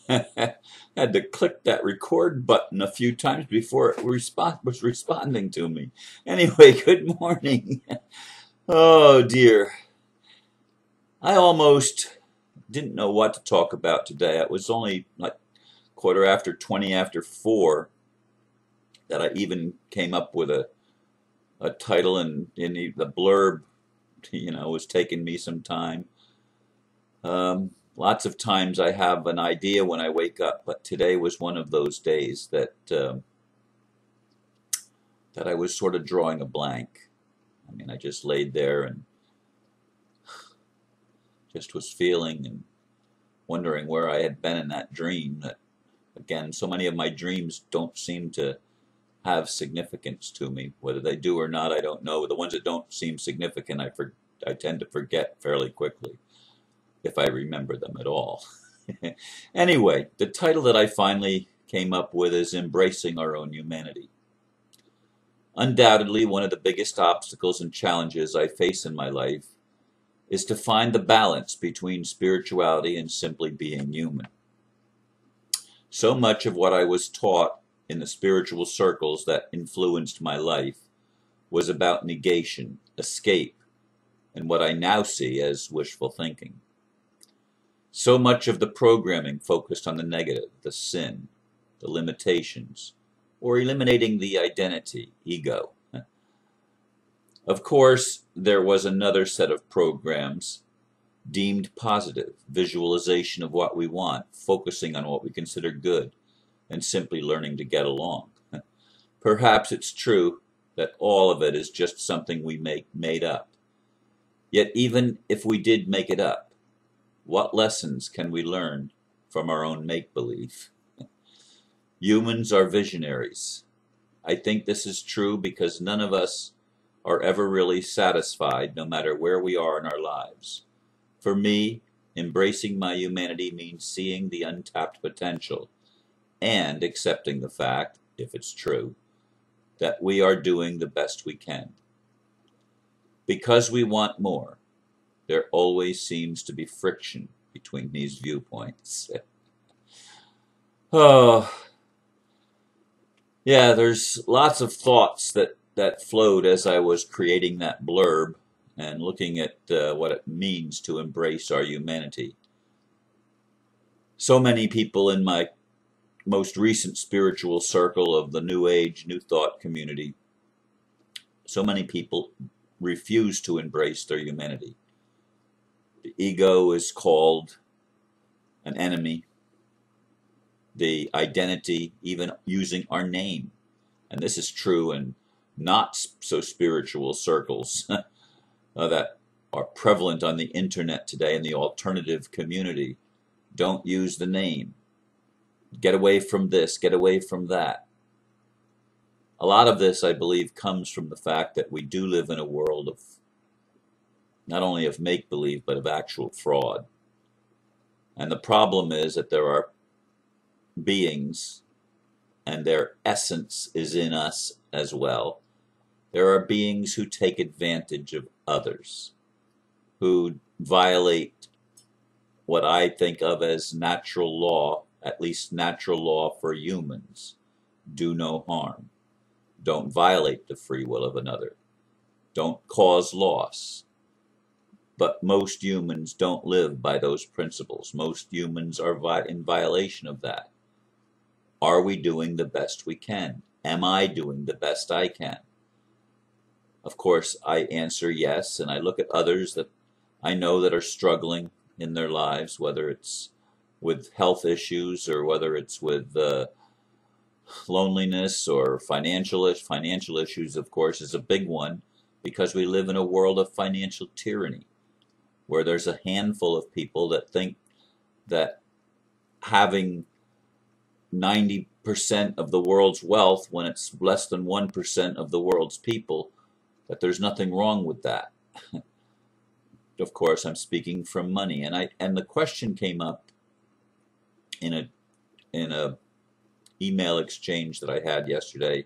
Had to click that record button a few times before it was responding to me. Anyway, good morning. Oh dear. I almost didn't know what to talk about today. It was only like quarter after 20 after 4 that I even came up with a title, and in the blurb, was taking me some time. Lots of times I have an idea when I wake up, but today was one of those days that I was sort of drawing a blank. I mean, I just laid there and just was feeling and wondering where I had been in that dream. That, again, so many of my dreams don't seem to have significance to me. Whether they do or not, I don't know. The ones that don't seem significant, I tend to forget fairly quickly, if I remember them at all. Anyway, the title that I finally came up with is Embracing Our Own Humanity. Undoubtedly, one of the biggest obstacles and challenges I face in my life is to find the balance between spirituality and simply being human. So much of what I was taught in the spiritual circles that influenced my life was about negation, escape, and what I now see as wishful thinking. So much of the programming focused on the negative, the sin, the limitations, or eliminating the identity, ego. Of course, there was another set of programs deemed positive, visualization of what we want, focusing on what we consider good, and simply learning to get along. Perhaps it's true that all of it is just something we made up. Yet even if we did make it up, what lessons can we learn from our own make-believe? Humans are visionaries. I think this is true because none of us are ever really satisfied, no matter where we are in our lives. For me, embracing my humanity means seeing the untapped potential and accepting the fact, if it's true, that we are doing the best we can. Because we want more, there always seems to be friction between these viewpoints. Oh, yeah, there's lots of thoughts that flowed as I was creating that blurb and looking at what it means to embrace our humanity. So many people in my most recent spiritual circle of the New Age, New Thought community, so many people refuse to embrace their humanity. The ego is called an enemy. The identity, even using our name. And this is true in not so spiritual circles that are prevalent on the internet today in the alternative community. Don't use the name. Get away from this, get away from that. A lot of this, I believe, comes from the fact that we do live in a world of not only of make-believe, but of actual fraud. And the problem is that there are beings, and their essence is in us as well. There are beings who take advantage of others, who violate what I think of as natural law, at least natural law for humans. Do no harm. Don't violate the free will of another. Don't cause loss. But most humans don't live by those principles. Most humans are in violation of that. Are we doing the best we can? Am I doing the best I can? Of course, I answer yes, and I look at others that I know that are struggling in their lives, whether it's with health issues or whether it's with loneliness or financial issues, of course, is a big one because we live in a world of financial tyranny where there's a handful of people that think that having 90% of the world's wealth when it's less than 1% of the world's people, that there's nothing wrong with that. Of course, I'm speaking from money, and the question came up in a email exchange that I had yesterday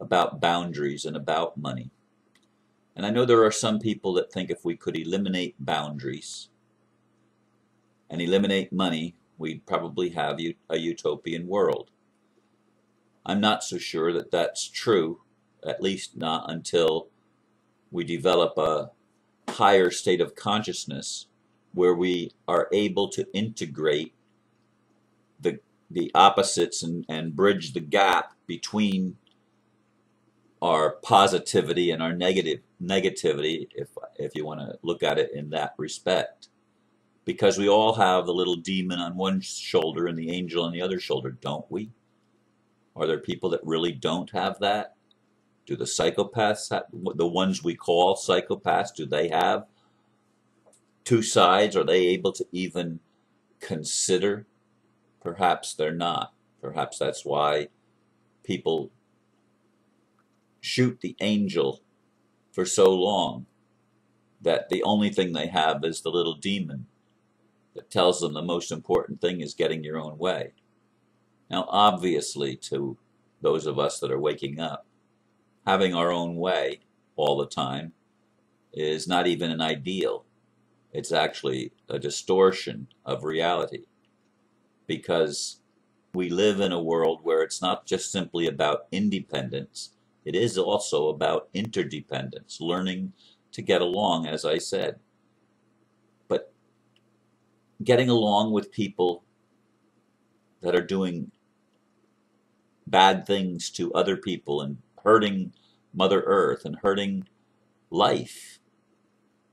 about boundaries and about money. And I know there are some people that think if we could eliminate boundaries and eliminate money, we'd probably have a utopian world. I'm not so sure that that's true, at least not until we develop a higher state of consciousness where we are able to integrate the opposites and bridge the gap between our positivity and our negativity, if you want to look at it in that respect. Because we all have the little demon on one shoulder and the angel on the other shoulder, don't we? Are there people that really don't have that? Do the psychopaths, the ones we call psychopaths, do they have two sides? Are they able to even consider? Perhaps they're not. Perhaps that's why people shoot the angel for so long, that the only thing they have is the little demon that tells them the most important thing is getting your own way. Now, obviously, to those of us that are waking up, having our own way all the time is not even an ideal. It's actually a distortion of reality, because we live in a world where it's not just simply about independence, it is also about interdependence, learning to get along, as I said. But getting along with people that are doing bad things to other people and hurting Mother Earth and hurting life,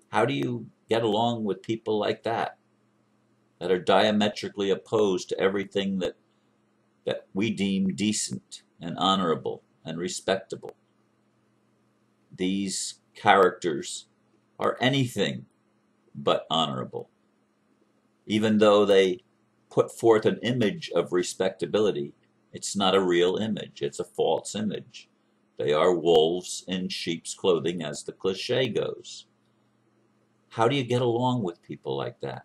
how do you get along with people like that are diametrically opposed to everything that we deem decent and honorable and respectable? These characters are anything but honorable. Even though they put forth an image of respectability, it's not a real image, it's a false image. They are wolves in sheep's clothing, as the cliche goes. How do you get along with people like that?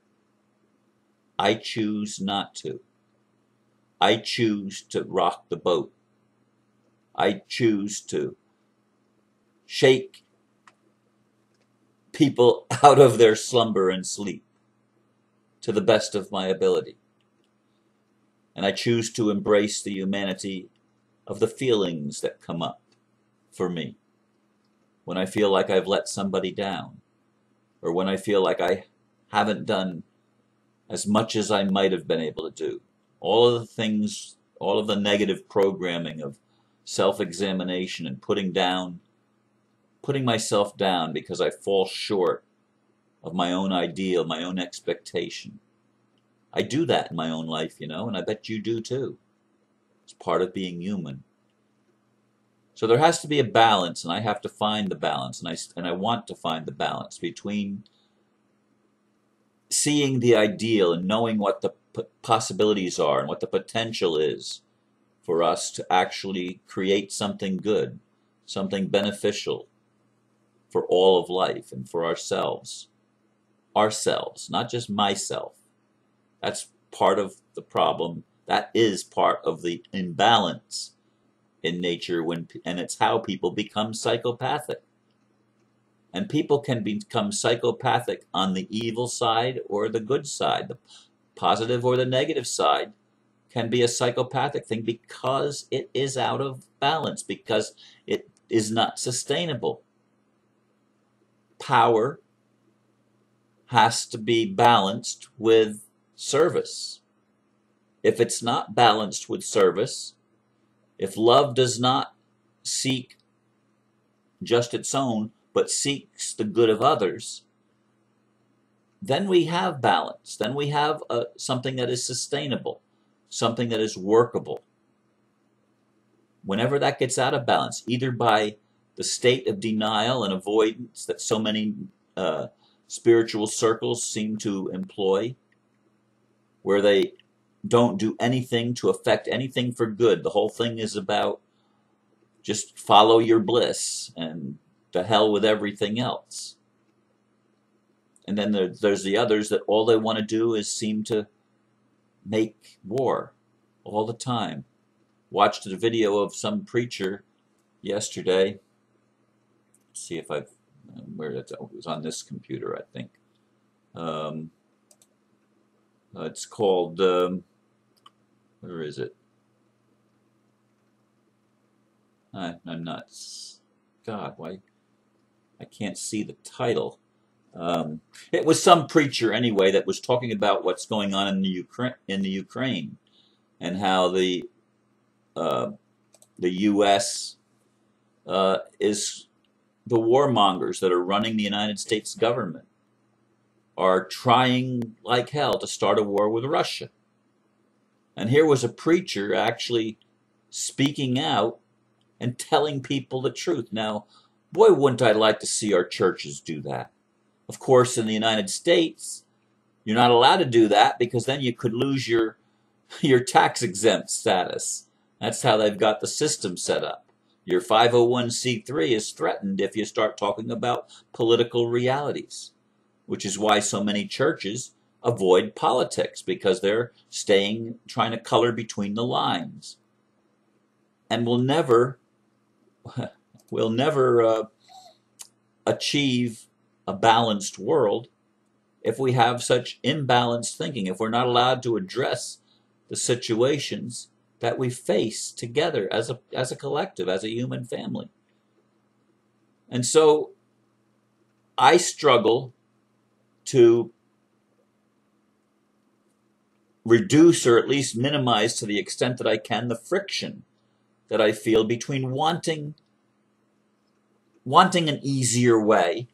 I choose not to. I choose to rock the boat. I choose to shake people out of their slumber and sleep to the best of my ability. And I choose to embrace the humanity of the feelings that come up for me when I feel like I've let somebody down, or when I feel like I haven't done as much as I might have been able to do. All of the things, all of the negative programming of self-examination and putting myself down because I fall short of my own ideal, my own expectation. I do that in my own life, you know, and I bet you do too. It's part of being human. So there has to be a balance, and I have to find the balance, and I want to find the balance between seeing the ideal and knowing what the possibilities are and what the potential is for us to actually create something good, something beneficial for all of life and for ourselves. Ourselves, not just myself. That's part of the problem. That is part of the imbalance in nature, and it's how people become psychopathic. And people can become psychopathic on the evil side or the good side. The positive or the negative side can be a psychopathic thing because it is out of balance, because it is not sustainable. Power has to be balanced with service. If it's not balanced with service, if love does not seek just its own, but seeks the good of others, then we have balance. Then we have something that is sustainable, something that is workable. Whenever that gets out of balance, either by the state of denial and avoidance that so many spiritual circles seem to employ, where they don't do anything to affect anything for good. The whole thing is about just follow your bliss and to hell with everything else. And then there's the others that all they want to do is seem to make war all the time. Watched a video of some preacher yesterday. Let's see if I've where it was on this computer, I think. It's called, where is it? I'm not, God, why, I can't see the title. It was some preacher anyway that was talking about what's going on in the Ukraine, and how uh, the U.S. Is the warmongers that are running the United States government are trying like hell to start a war with Russia. And here was a preacher actually speaking out and telling people the truth. Now, boy, wouldn't I like to see our churches do that. Of course, in the United States, you're not allowed to do that, because then you could lose your tax exempt status. That's how they've got the system set up. Your 501c3 is threatened if you start talking about political realities, which is why so many churches avoid politics, because they're trying to color between the lines. And we'll never achieve a balanced world if we have such imbalanced thinking, if we're not allowed to address the situations that we face together as a collective, as a human family. And so I struggle to reduce, or at least minimize to the extent that I can, the friction that I feel between wanting an easier way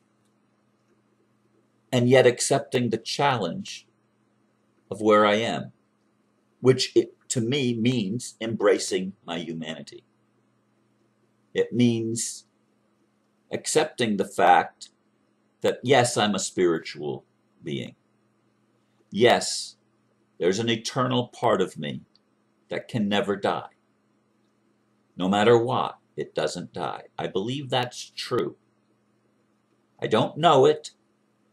and yet accepting the challenge of where I am, which to me means embracing my humanity. It means accepting the fact that, yes, I'm a spiritual being. Yes, there's an eternal part of me that can never die. No matter what, it doesn't die. I believe that's true. I don't know it,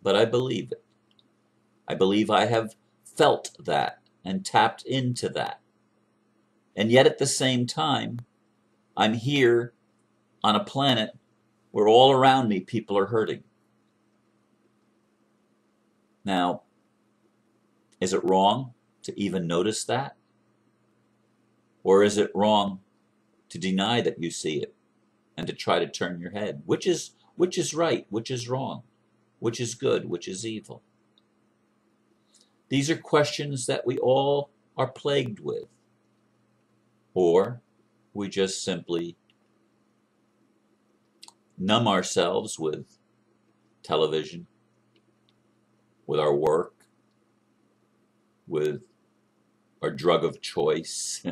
but I believe it. I believe I have felt that and tapped into that. And yet at the same time, I'm here on a planet where all around me people are hurting. Now, is it wrong to even notice that? Or is it wrong to deny that you see it and to try to turn your head? Which is right? Which is wrong? Which is good? Which is evil? These are questions that we all are plagued with. Or we just simply numb ourselves with television, with our work, with our drug of choice,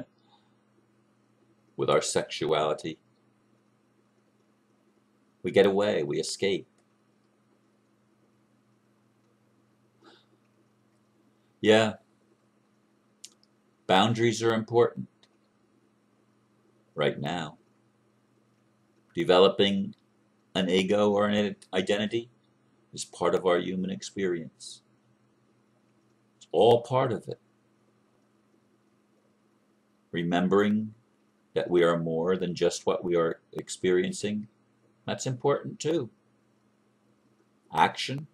with our sexuality. We get away, we escape. Yeah, boundaries are important right now. Developing an ego or an identity is part of our human experience. It's all part of it. Remembering that we are more than just what we are experiencing, that's important too. Action,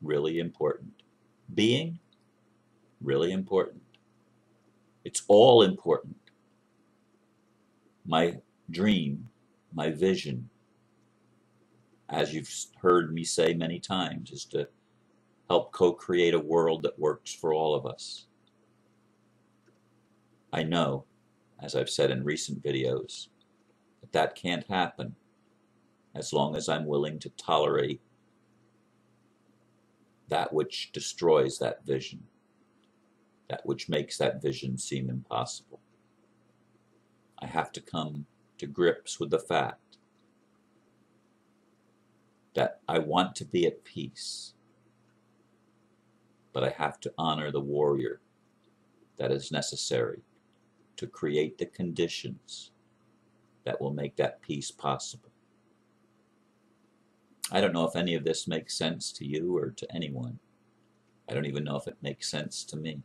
really important. Being, really important. It's all important. My dream, my vision, as you've heard me say many times, is to help co-create a world that works for all of us. I know, as I've said in recent videos, that can't happen as long as I'm willing to tolerate that which destroys that vision, that which makes that vision seem impossible. I have to come to grips with the fact that I want to be at peace, but I have to honor the warrior that is necessary to create the conditions that will make that peace possible. I don't know if any of this makes sense to you or to anyone. I don't even know if it makes sense to me.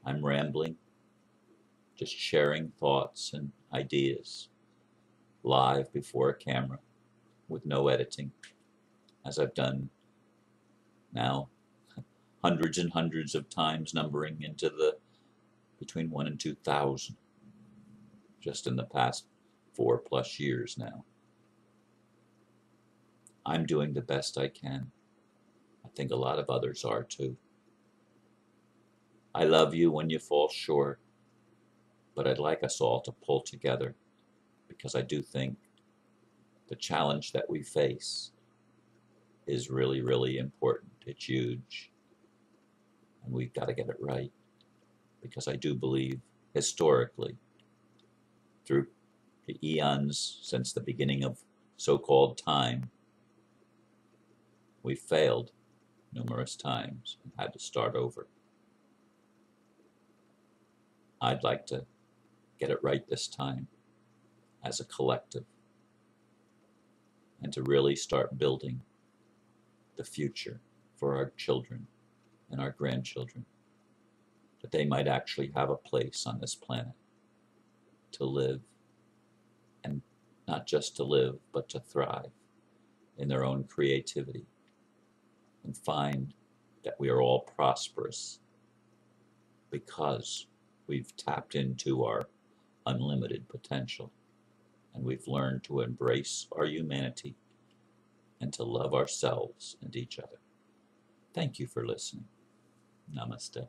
I'm rambling, just sharing thoughts and ideas live before a camera with no editing, as I've done now hundreds and hundreds of times, numbering into the between 1 and 2,000 just in the past 4+ years now. I'm doing the best I can. I think a lot of others are too. I love you when you fall short, but I'd like us all to pull together, because I do think the challenge that we face is really, really important. It's huge, and we've got to get it right, because I do believe historically, through the eons since the beginning of so-called time, we failed numerous times and had to start over. I'd like to get it right this time as a collective, and to really start building the future for our children and our grandchildren, that they might actually have a place on this planet to live, and not just to live, but to thrive in their own creativity, and find that we are all prosperous because we've tapped into our unlimited potential, and we've learned to embrace our humanity and to love ourselves and each other. Thank you for listening. Namaste.